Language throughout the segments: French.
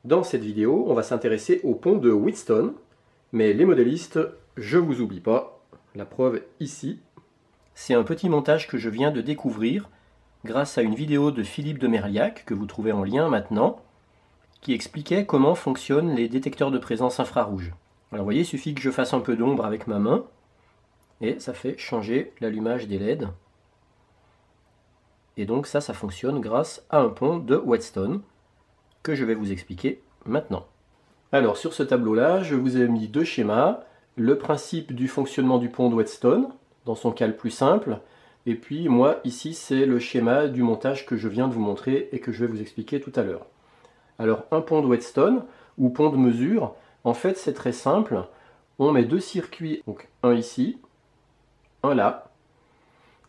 Dans cette vidéo, on va s'intéresser au pont de Wheatstone, mais les modélistes, je vous oublie pas, la preuve ici. C'est un petit montage que je viens de découvrir grâce à une vidéo de Philippe de Merliac, que vous trouvez en lien maintenant, qui expliquait comment fonctionnent les détecteurs de présence infrarouge. Alors vous voyez, il suffit que je fasse un peu d'ombre avec ma main, et ça fait changer l'allumage des LED. Et donc ça fonctionne grâce à un pont de Wheatstone, que je vais vous expliquer maintenant. Alors sur ce tableau-là, je vous ai mis deux schémas. Le principe du fonctionnement du pont de Wheatstone, dans son cas le plus simple, et puis moi ici c'est le schéma du montage que je viens de vous montrer et que je vais vous expliquer tout à l'heure. Alors un pont de Wheatstone, ou pont de mesure, en fait c'est très simple. On met deux circuits, donc un ici, un là,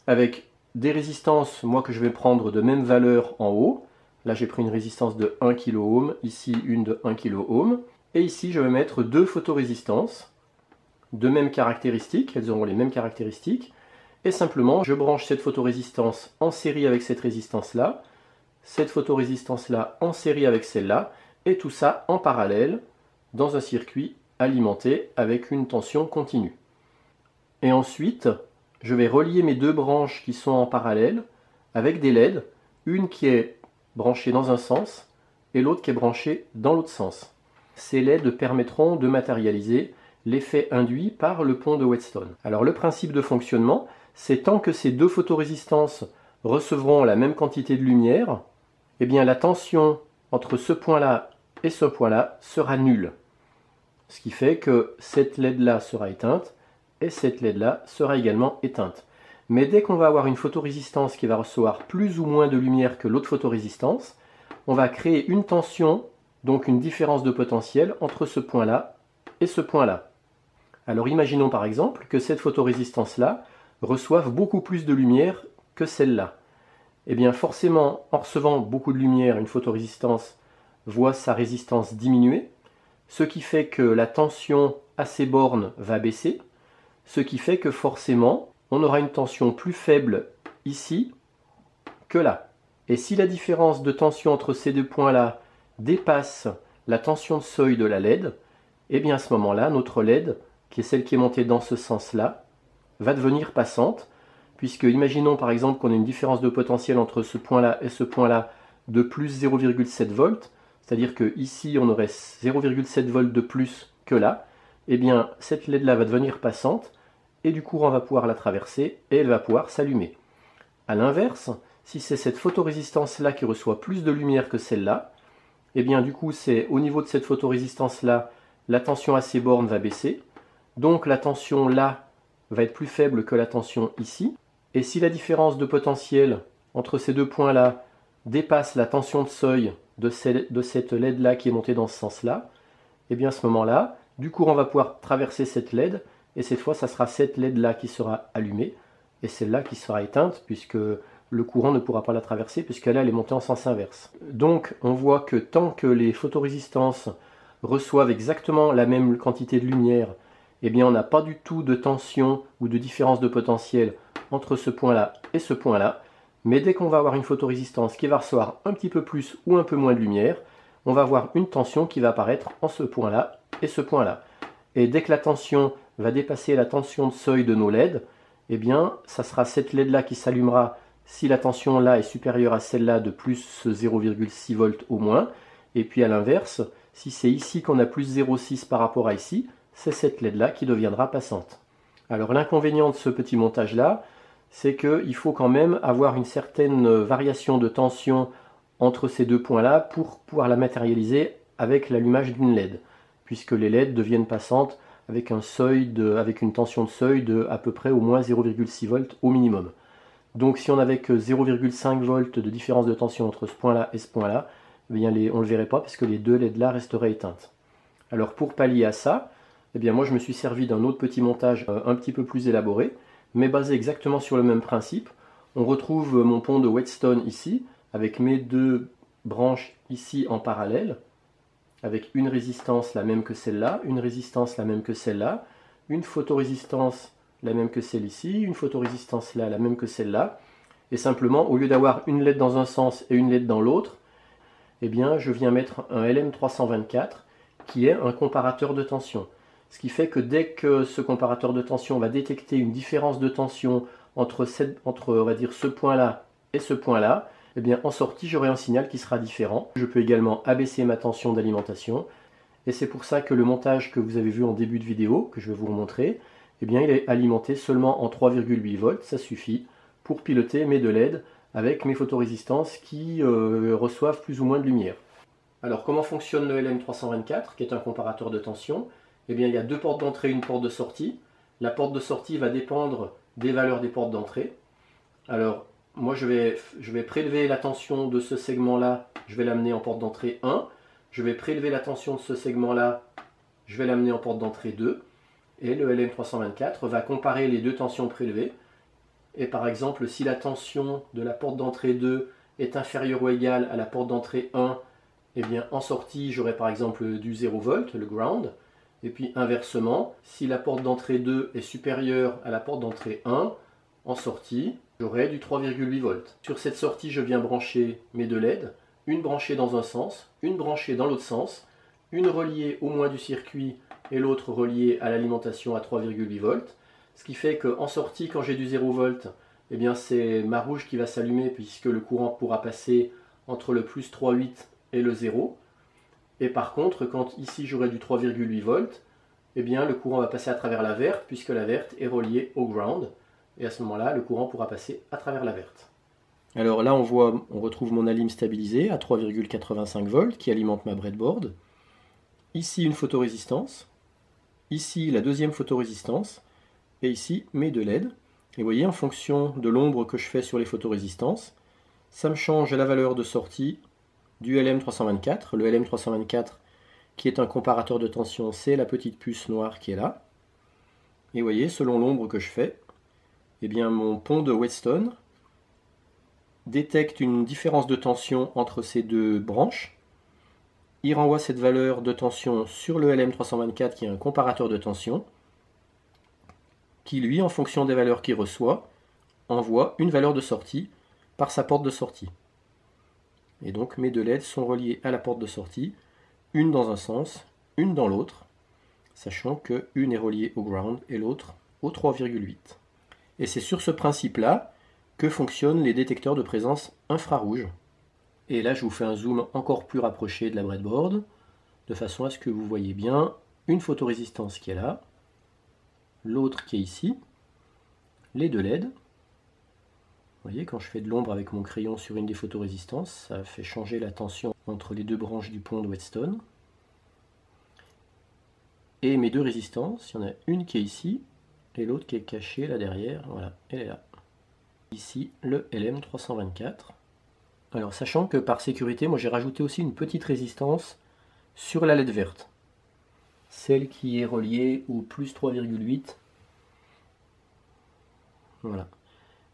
avec des résistances, moi que je vais prendre de même valeur en haut. Là j'ai pris une résistance de 1 kΩ, ici une de 1 kΩ. Et ici je vais mettre deux photorésistances de mêmes caractéristiques, elles auront les mêmes caractéristiques. Et simplement je branche cette photorésistance en série avec cette résistance-là, cette photorésistance-là en série avec celle-là, et tout ça en parallèle dans un circuit alimenté avec une tension continue. Et ensuite, je vais relier mes deux branches qui sont en parallèle avec des LED, une qui est branchée dans un sens et l'autre qui est branchée dans l'autre sens. Ces LED permettront de matérialiser l'effet induit par le pont de Wheatstone. Alors le principe de fonctionnement, c'est tant que ces deux photorésistances recevront la même quantité de lumière, eh bien la tension entre ce point-là et ce point-là sera nulle. Ce qui fait que cette LED-là sera éteinte et cette LED-là sera également éteinte. Mais dès qu'on va avoir une photorésistance qui va recevoir plus ou moins de lumière que l'autre photorésistance, on va créer une tension, donc une différence de potentiel entre ce point-là et ce point-là. Alors imaginons par exemple que cette photorésistance-là reçoive beaucoup plus de lumière que celle-là. Et bien forcément, en recevant beaucoup de lumière, une photorésistance voit sa résistance diminuer, ce qui fait que la tension à ces bornes va baisser, ce qui fait que forcément, on aura une tension plus faible ici que là. Et si la différence de tension entre ces deux points-là dépasse la tension de seuil de la LED, et bien à ce moment-là, notre LED, qui est celle qui est montée dans ce sens-là, va devenir passante, puisque imaginons par exemple qu'on a une différence de potentiel entre ce point-là et ce point-là de plus 0,7 volts, c'est-à-dire que ici on aurait 0,7 volts de plus que là, et bien cette LED-là va devenir passante, et du courant va pouvoir la traverser et elle va pouvoir s'allumer. A l'inverse, si c'est cette photorésistance-là qui reçoit plus de lumière que celle-là, et bien du coup c'est au niveau de cette photorésistance-là, la tension à ces bornes va baisser, donc la tension là va être plus faible que la tension ici, et si la différence de potentiel entre ces deux points-là dépasse la tension de seuil de cette LED-là qui est montée dans ce sens-là, et bien à ce moment-là, du courant va pouvoir traverser cette LED, et cette fois, ça sera cette LED-là qui sera allumée, et celle-là qui sera éteinte, puisque le courant ne pourra pas la traverser, puisqu'elle est montée en sens inverse. Donc, on voit que tant que les photorésistances reçoivent exactement la même quantité de lumière, eh bien, on n'a pas du tout de tension ou de différence de potentiel entre ce point-là et ce point-là. Mais dès qu'on va avoir une photorésistance qui va recevoir un petit peu plus ou un peu moins de lumière, on va avoir une tension qui va apparaître en ce point-là et ce point-là. Et dès que la tension va dépasser la tension de seuil de nos LED, eh bien, ça sera cette LED-là qui s'allumera si la tension là est supérieure à celle-là de plus 0,6 volts au moins. Et puis à l'inverse, si c'est ici qu'on a plus 0,6 par rapport à ici, c'est cette LED-là qui deviendra passante. Alors l'inconvénient de ce petit montage-là, c'est qu'il faut quand même avoir une certaine variation de tension entre ces deux points-là pour pouvoir la matérialiser avec l'allumage d'une LED, puisque les LED deviennent passantes avec une tension de seuil de à peu près au moins 0,6 volts au minimum. Donc si on n'avait que 0,5 volts de différence de tension entre ce point-là et ce point-là, eh bien on ne le verrait pas puisque les deux LED-là resteraient éteintes. Alors pour pallier à ça, eh bien moi je me suis servi d'un autre petit montage un petit peu plus élaboré, mais basé exactement sur le même principe. On retrouve mon pont de Wheatstone ici, avec mes deux branches ici en parallèle, avec une résistance la même que celle-là, une résistance la même que celle-là, une photorésistance la même que celle-ci, une photorésistance là la même que celle-là, et simplement au lieu d'avoir une LED dans un sens et une LED dans l'autre, eh bien, je viens mettre un LM324 qui est un comparateur de tension. Ce qui fait que dès que ce comparateur de tension va détecter une différence de tension entre on va dire, ce point-là et ce point-là, eh bien, en sortie, j'aurai un signal qui sera différent. Je peux également abaisser ma tension d'alimentation. Et c'est pour ça que le montage que vous avez vu en début de vidéo, que je vais vous remontrer, eh bien, il est alimenté seulement en 3,8 volts. Ça suffit pour piloter mes deux LED avec mes photorésistances qui reçoivent plus ou moins de lumière. Alors, comment fonctionne le LM324, qui est un comparateur de tension? Eh bien, il y a deux portes d'entrée et une porte de sortie. La porte de sortie va dépendre des valeurs des portes d'entrée. Alors, moi, je vais prélever la tension de ce segment-là, je vais l'amener en porte d'entrée 1. Je vais prélever la tension de ce segment-là, je vais l'amener en porte d'entrée 2. Et le LM324 va comparer les deux tensions prélevées. Et par exemple, si la tension de la porte d'entrée 2 est inférieure ou égale à la porte d'entrée 1, eh bien, en sortie, j'aurai par exemple du 0 volt, le ground. Et puis inversement, si la porte d'entrée 2 est supérieure à la porte d'entrée 1, en sortie, j'aurai du 3,8 volts. Sur cette sortie, je viens brancher mes deux LED, une branchée dans un sens, une branchée dans l'autre sens, une reliée au moins du circuit et l'autre reliée à l'alimentation à 3,8 volts. Ce qui fait qu'en sortie, quand j'ai du 0 volt, eh bien c'est ma rouge qui va s'allumer puisque le courant pourra passer entre le plus 3,8 et le 0. Et par contre, quand ici j'aurai du 3,8 volts, eh bien le courant va passer à travers la verte puisque la verte est reliée au ground. Et à ce moment-là, le courant pourra passer à travers la verte. Alors là, on retrouve mon alim stabilisé à 3,85 volts qui alimente ma breadboard. Ici, une photorésistance. Ici, la deuxième photorésistance. Et ici, mes deux LED. Et vous voyez, en fonction de l'ombre que je fais sur les photorésistances, ça me change la valeur de sortie du LM324. Le LM324 qui est un comparateur de tension, c'est la petite puce noire qui est là. Et vous voyez, selon l'ombre que je fais, eh bien, mon pont de Whetstone détecte une différence de tension entre ces deux branches. Il renvoie cette valeur de tension sur le LM324 qui est un comparateur de tension, qui lui, en fonction des valeurs qu'il reçoit, envoie une valeur de sortie par sa porte de sortie. Et donc mes deux LED sont reliés à la porte de sortie, une dans un sens, une dans l'autre, sachant qu'une est reliée au ground et l'autre au 3,8. Et c'est sur ce principe-là que fonctionnent les détecteurs de présence infrarouge. Et là, je vous fais un zoom encore plus rapproché de la breadboard, de façon à ce que vous voyez bien une photorésistance qui est là, l'autre qui est ici, les deux LED. Vous voyez, quand je fais de l'ombre avec mon crayon sur une des photorésistances, ça fait changer la tension entre les deux branches du pont de Whetstone. Et mes deux résistances, il y en a une qui est ici, et l'autre qui est cachée là derrière, voilà, elle est là. Ici, le LM324. Alors, sachant que par sécurité, moi j'ai rajouté aussi une petite résistance sur la LED verte. Celle qui est reliée au plus 3,8. Voilà.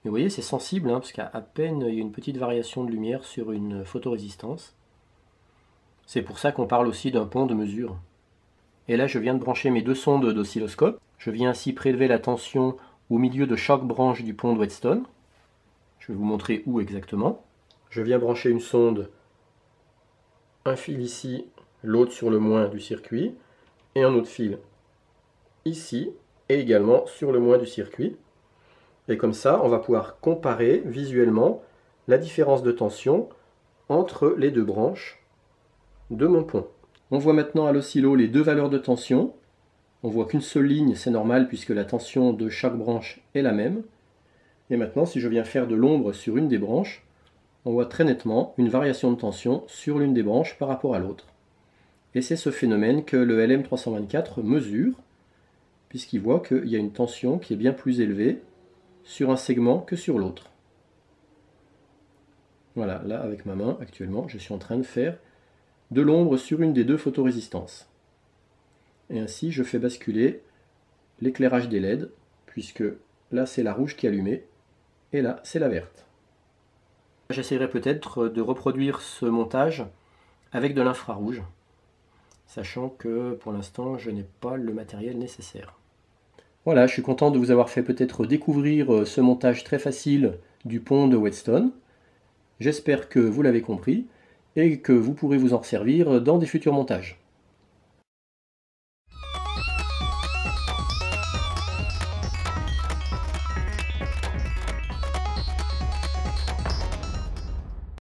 Mais vous voyez, c'est sensible, hein, parce qu'à peine il y a une petite variation de lumière sur une photorésistance. C'est pour ça qu'on parle aussi d'un pont de mesure. Et là, je viens de brancher mes deux sondes d'oscilloscope. Je viens ainsi prélever la tension au milieu de chaque branche du pont de Whetstone. Je vais vous montrer où exactement. Je viens brancher une sonde, un fil ici, l'autre sur le moins du circuit, et un autre fil ici, et également sur le moins du circuit. Et comme ça, on va pouvoir comparer visuellement la différence de tension entre les deux branches de mon pont. On voit maintenant à l'oscillo les deux valeurs de tension. On voit qu'une seule ligne, c'est normal puisque la tension de chaque branche est la même. Et maintenant, si je viens faire de l'ombre sur une des branches, on voit très nettement une variation de tension sur l'une des branches par rapport à l'autre. Et c'est ce phénomène que le LM324 mesure, puisqu'il voit qu'il y a une tension qui est bien plus élevée sur un segment que sur l'autre. Voilà, là avec ma main, actuellement, je suis en train de faire de l'ombre sur une des deux photorésistances. Et ainsi, je fais basculer l'éclairage des LED, puisque là c'est la rouge qui est allumée, et là c'est la verte. J'essaierai peut-être de reproduire ce montage avec de l'infrarouge, sachant que pour l'instant je n'ai pas le matériel nécessaire. Voilà, je suis content de vous avoir fait peut-être découvrir ce montage très facile du pont de Whetstone. J'espère que vous l'avez compris. et que vous pourrez vous en servir dans des futurs montages.